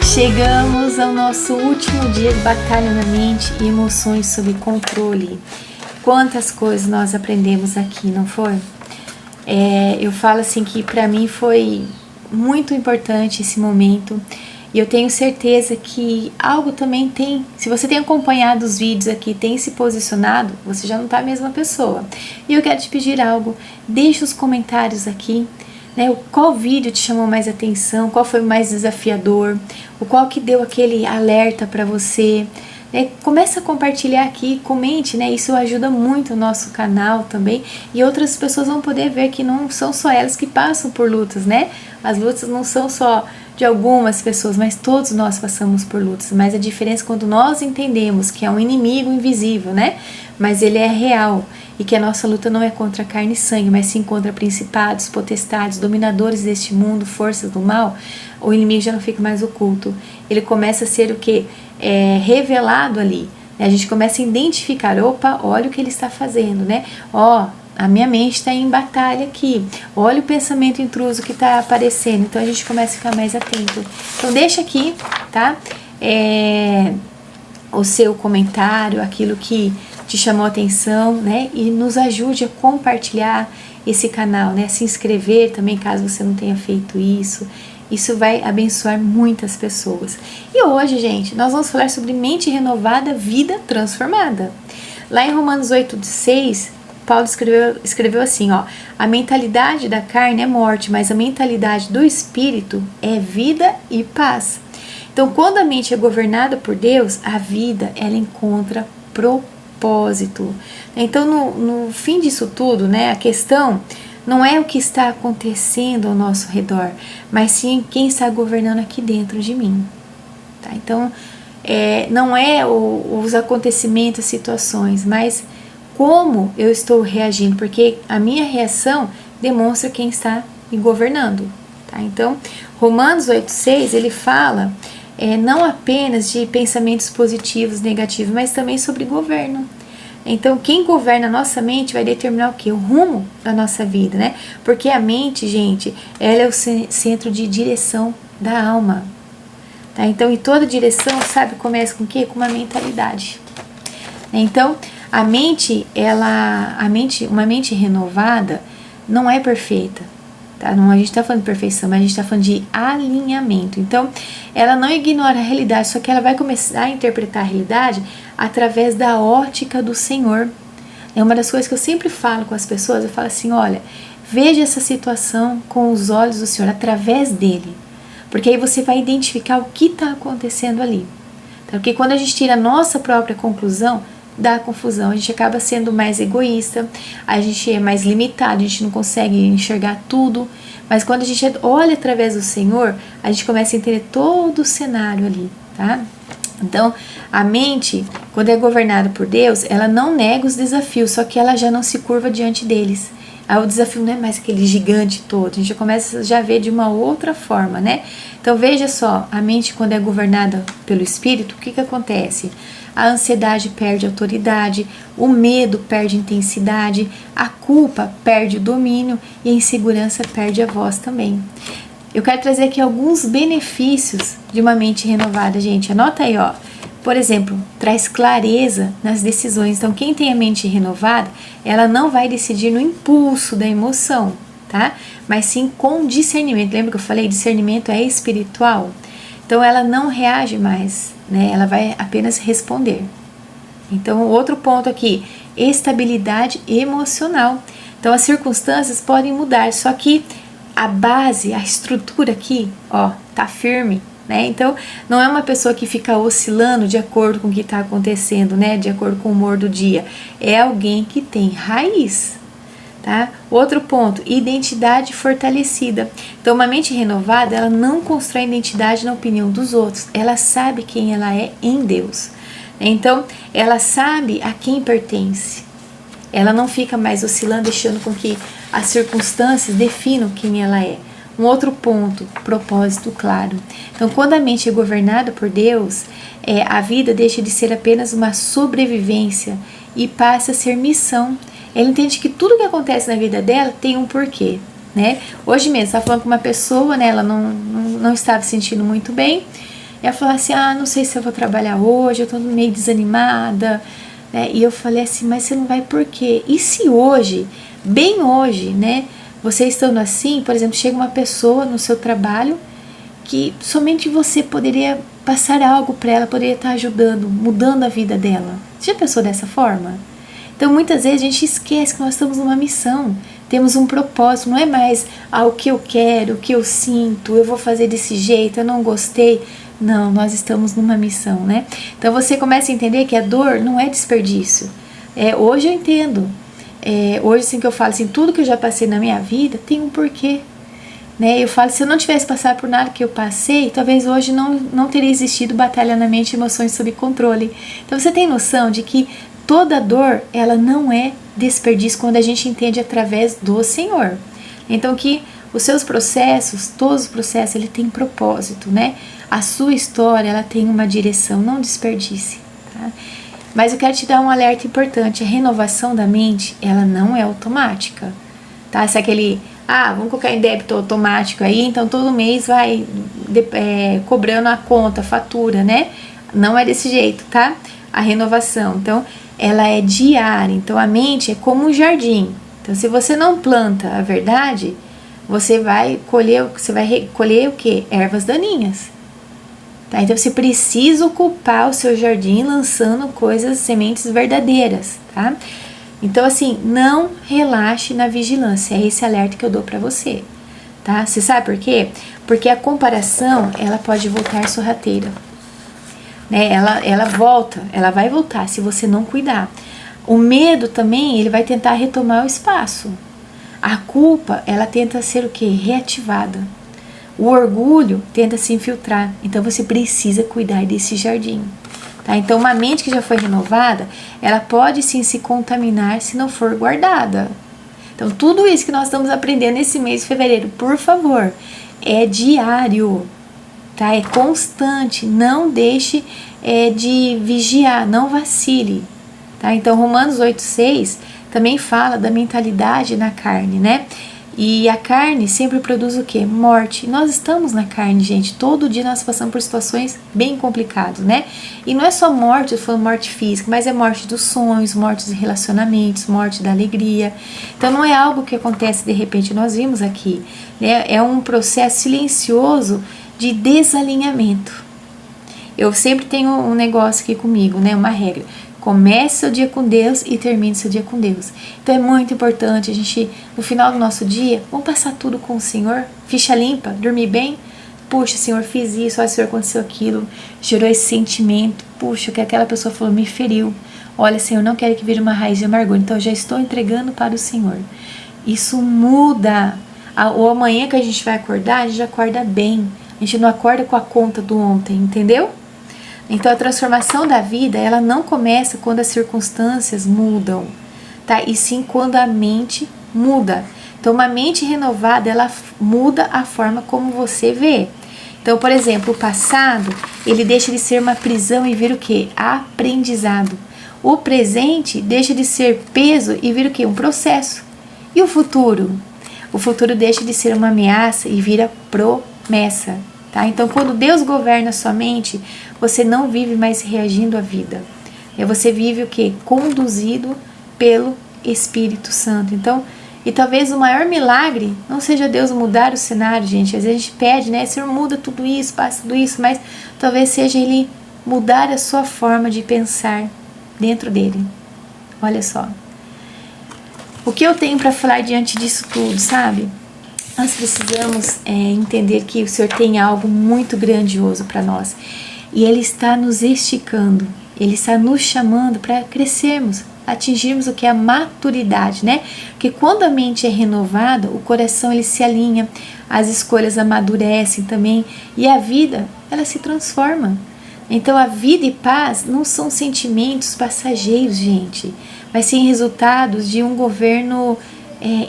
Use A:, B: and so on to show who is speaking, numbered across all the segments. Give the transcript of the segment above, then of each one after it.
A: Chegamos ao nosso último dia de batalha na mente e emoções sob controle. Quantas coisas nós aprendemos aqui, não foi? Eu falo assim que para mim foi muito importante esse momento e eu tenho certeza que algo também tem, se você tem acompanhado os vídeos aqui, tem se posicionado, você já não tá a mesma pessoa. E eu quero te pedir algo, deixa os comentários aqui, né? Qual vídeo te chamou mais atenção, qual foi o mais desafiador, o qual que deu aquele alerta para você, né? Começa a compartilhar aqui, comente, né? Isso ajuda muito o nosso canal também e outras pessoas vão poder ver que não são só elas que passam por lutas, né? As lutas não são só de algumas pessoas, mas todos nós passamos por lutas, mas a diferença é quando nós entendemos que é um inimigo invisível, né? Mas ele é real e que a nossa luta não é contra carne e sangue, mas sim contra principados, potestades, dominadores deste mundo, forças do mal. O inimigo já não fica mais oculto, ele começa a ser o que? Revelado ali, né? A gente começa a identificar, opa, olha o que ele está fazendo, né? A minha mente está em batalha aqui, olha o pensamento intruso que está aparecendo, então a gente começa a ficar mais atento. Então deixa aqui, tá? O seu comentário, aquilo que te chamou a atenção, né? E nos ajude a compartilhar esse canal, né? Se inscrever também, caso você não tenha feito isso. Isso vai abençoar muitas pessoas. E hoje, gente, nós vamos falar sobre mente renovada, vida transformada. Lá em Romanos 8:6, Paulo escreveu assim, ó: a mentalidade da carne é morte, mas a mentalidade do espírito é vida e paz. Então, quando a mente é governada por Deus, a vida, ela encontra propósito. Então, no fim disso tudo, né, a questão não é o que está acontecendo ao nosso redor, mas sim quem está governando aqui dentro de mim. Tá? Então, não é os acontecimentos, situações, mas como eu estou reagindo, porque a minha reação demonstra quem está me governando. Tá? Então, Romanos 8:6, ele fala não apenas de pensamentos positivos, negativos, mas também sobre governo. Então, quem governa a nossa mente vai determinar o quê? O rumo da nossa vida, né? Porque a mente, gente, ela é o centro de direção da alma. Tá? Então, em toda direção, sabe, começa com o quê? Com uma mentalidade. Então, uma mente renovada não é perfeita. Tá? Não, a gente está falando de perfeição, mas a gente está falando de alinhamento. Então, ela não ignora a realidade, só que ela vai começar a interpretar a realidade através da ótica do Senhor. É uma das coisas que eu sempre falo com as pessoas, eu falo assim, olha, veja essa situação com os olhos do Senhor, através dele. Porque aí você vai identificar o que está acontecendo ali. Tá? Porque quando a gente tira a nossa própria conclusão, dá confusão, a gente acaba sendo mais egoísta, a gente é mais limitado, a gente não consegue enxergar tudo, mas quando a gente olha através do Senhor, a gente começa a entender todo o cenário ali, tá? Então, a mente, quando é governada por Deus, ela não nega os desafios, só que ela já não se curva diante deles. Aí o desafio não é mais aquele gigante todo, a gente já começa a ver de uma outra forma, né? Então veja só, a mente quando é governada pelo Espírito, o que acontece? A ansiedade perde autoridade, o medo perde intensidade, a culpa perde o domínio e a insegurança perde a voz também. Eu quero trazer aqui alguns benefícios de uma mente renovada, gente. Anota aí, ó. Por exemplo, traz clareza nas decisões. Então, quem tem a mente renovada, ela não vai decidir no impulso da emoção, tá? Mas sim com discernimento. Lembra que eu falei? Discernimento é espiritual. Então, ela não reage mais, né? Ela vai apenas responder. Então, outro ponto aqui, estabilidade emocional. Então, as circunstâncias podem mudar, só que a base, a estrutura aqui, ó, tá firme, né? Então, não é uma pessoa que fica oscilando de acordo com o que está acontecendo, né? De acordo com o humor do dia. É alguém que tem raiz, tá? Outro ponto, identidade fortalecida. Então, uma mente renovada, ela não constrói identidade na opinião dos outros. Ela sabe quem ela é em Deus. Então, ela sabe a quem pertence. Ela não fica mais oscilando, deixando com que as circunstâncias definam quem ela é. Um outro ponto, propósito claro. Então, quando a mente é governada por Deus, a vida deixa de ser apenas uma sobrevivência e passa a ser missão. Ela entende que tudo que acontece na vida dela tem um porquê, né? Hoje mesmo, estava falando com uma pessoa, né? Ela não estava se sentindo muito bem. Ela falou assim, não sei se eu vou trabalhar hoje, eu estou meio desanimada, né? E eu falei assim, mas você não vai por quê? E se hoje, bem hoje, né? Você estando assim, por exemplo, chega uma pessoa no seu trabalho que somente você poderia passar algo para ela, poderia estar ajudando, mudando a vida dela. Você já pensou dessa forma? Então, muitas vezes a gente esquece que nós estamos numa missão, temos um propósito, não é mais o que eu quero, o que eu sinto, eu vou fazer desse jeito, eu não gostei. Não, nós estamos numa missão, né? Então, você começa a entender que a dor não é desperdício. Hoje eu entendo. Hoje, assim, que eu falo assim, tudo que eu já passei na minha vida tem um porquê. Né? Eu falo, se eu não tivesse passado por nada que eu passei, talvez hoje não teria existido batalha na mente e emoções sob controle. Então, você tem noção de que toda dor, ela não é desperdício quando a gente entende através do Senhor. Então, que os seus processos, todos os processos, ele tem propósito, né? A sua história, ela tem uma direção, não desperdice, tá? Mas eu quero te dar um alerta importante, a renovação da mente, ela não é automática, tá? Se aquele, vamos colocar em débito automático aí, então todo mês vai cobrando a conta, a fatura, né? Não é desse jeito, tá? A renovação, então, ela é diária, então a mente é como um jardim. Então, se você não planta a verdade, você vai colher o quê? Ervas daninhas. Tá? Então, você precisa ocupar o seu jardim lançando sementes verdadeiras, tá? Então, assim, não relaxe na vigilância. É esse alerta que eu dou pra você, tá? Você sabe por quê? Porque a comparação, ela pode voltar sorrateira. Né? Ela vai voltar se você não cuidar. O medo também, ele vai tentar retomar o espaço. A culpa, ela tenta ser o quê? Reativada. O orgulho tenta se infiltrar. Então você precisa cuidar desse jardim. Tá? Então uma mente que já foi renovada, ela pode sim se contaminar se não for guardada. Então tudo isso que nós estamos aprendendo nesse mês de fevereiro, por favor, é diário. Tá? É constante, não deixe de vigiar, não vacile. Tá? Então Romanos 8,6 também fala da mentalidade na carne, né? E a carne sempre produz o quê? Morte. Nós estamos na carne, gente. Todo dia nós passamos por situações bem complicadas, né? E não é só morte, eu falo morte física, mas é morte dos sonhos, morte dos relacionamentos, morte da alegria. Então não é algo que acontece de repente, nós vimos aqui, né? É um processo silencioso de desalinhamento. Eu sempre tenho um negócio aqui comigo, né? Uma regra. Comece seu dia com Deus e termine seu dia com Deus. Então é muito importante a gente, no final do nosso dia, vamos passar tudo com o Senhor, ficha limpa, dormir bem. Puxa, Senhor, fiz isso, olha, Senhor, aconteceu aquilo, gerou esse sentimento. Puxa, o que aquela pessoa falou me feriu. Olha, Senhor, não quero que vire uma raiz de amargura, então eu já estou entregando para o Senhor. Isso muda. O amanhã que a gente vai acordar, a gente acorda bem. A gente não acorda com a conta do ontem, entendeu? Então a transformação da vida, ela não começa quando as circunstâncias mudam, tá? E sim quando a mente muda. Então uma mente renovada, ela muda a forma como você vê. Então, por exemplo, o passado, ele deixa de ser uma prisão e vira o quê? Aprendizado. O presente deixa de ser peso e vira o quê? Um processo. E o futuro? O futuro deixa de ser uma ameaça e vira promessa. Tá? Então, quando Deus governa a sua mente, você não vive mais reagindo à vida. Você vive o quê? Conduzido pelo Espírito Santo. Então, e talvez o maior milagre não seja Deus mudar o cenário, gente. Às vezes a gente pede, né? Senhor, muda tudo isso, passa tudo isso, mas talvez seja Ele mudar a sua forma de pensar dentro dele. Olha só. O que eu tenho para falar diante disso tudo, sabe? Nós precisamos entender que o Senhor tem algo muito grandioso para nós. E Ele está nos esticando, Ele está nos chamando para crescermos, atingirmos o que é a maturidade, né? Porque quando a mente é renovada, o coração ele se alinha, as escolhas amadurecem também e a vida, ela se transforma. Então a vida e paz não são sentimentos passageiros, gente, mas sim resultados de um governo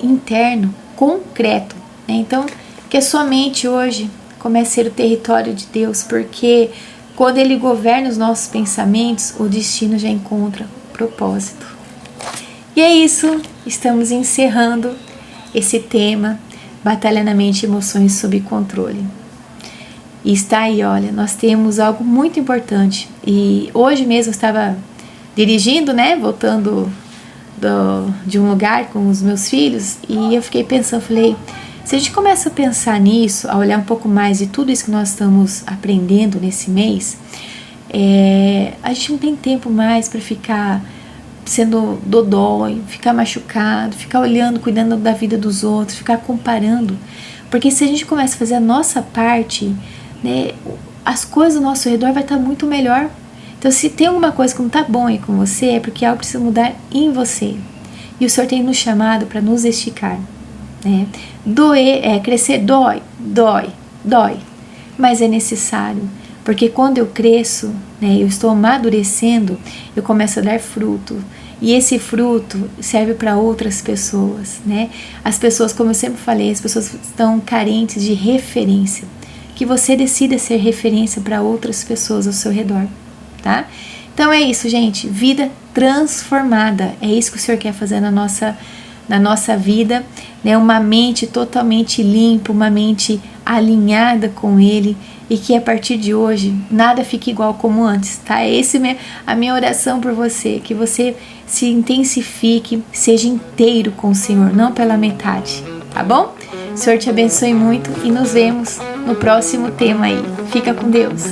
A: interno, concreto. Então, Que a sua mente hoje comece a ser o território de Deus, porque quando Ele governa os nossos pensamentos, o destino já encontra propósito. E é isso, estamos encerrando esse tema, Batalha na Mente e Emoções sob Controle. E está aí, olha, nós temos algo muito importante. E hoje mesmo eu estava dirigindo, né, voltando de um lugar com os meus filhos, e eu fiquei pensando, falei, se a gente começa a pensar nisso, a olhar um pouco mais de tudo isso que nós estamos aprendendo nesse mês, a gente não tem tempo mais para ficar sendo dodói, ficar machucado, ficar olhando, cuidando da vida dos outros, ficar comparando. Porque se a gente começa a fazer a nossa parte, né, as coisas ao nosso redor vai estar muito melhor. Então, se tem alguma coisa que não está bom aí com você, é porque algo precisa mudar em você. E o Senhor tem nos chamado para nos esticar. Né? Crescer dói. Mas é necessário. Porque quando eu cresço, né, eu estou amadurecendo, eu começo a dar fruto. E esse fruto serve para outras pessoas. Né? As pessoas, como eu sempre falei, as pessoas estão carentes de referência. Que você decida ser referência para outras pessoas ao seu redor. Tá? Então é isso, gente, vida transformada, é isso que o Senhor quer fazer na nossa vida, né? Uma mente totalmente limpa, uma mente alinhada com Ele, e que a partir de hoje nada fique igual como antes, tá? É esse a minha oração por você, que você se intensifique, seja inteiro com o Senhor, não pela metade, tá bom? O Senhor te abençoe muito e nos vemos no próximo tema aí. Fica com Deus.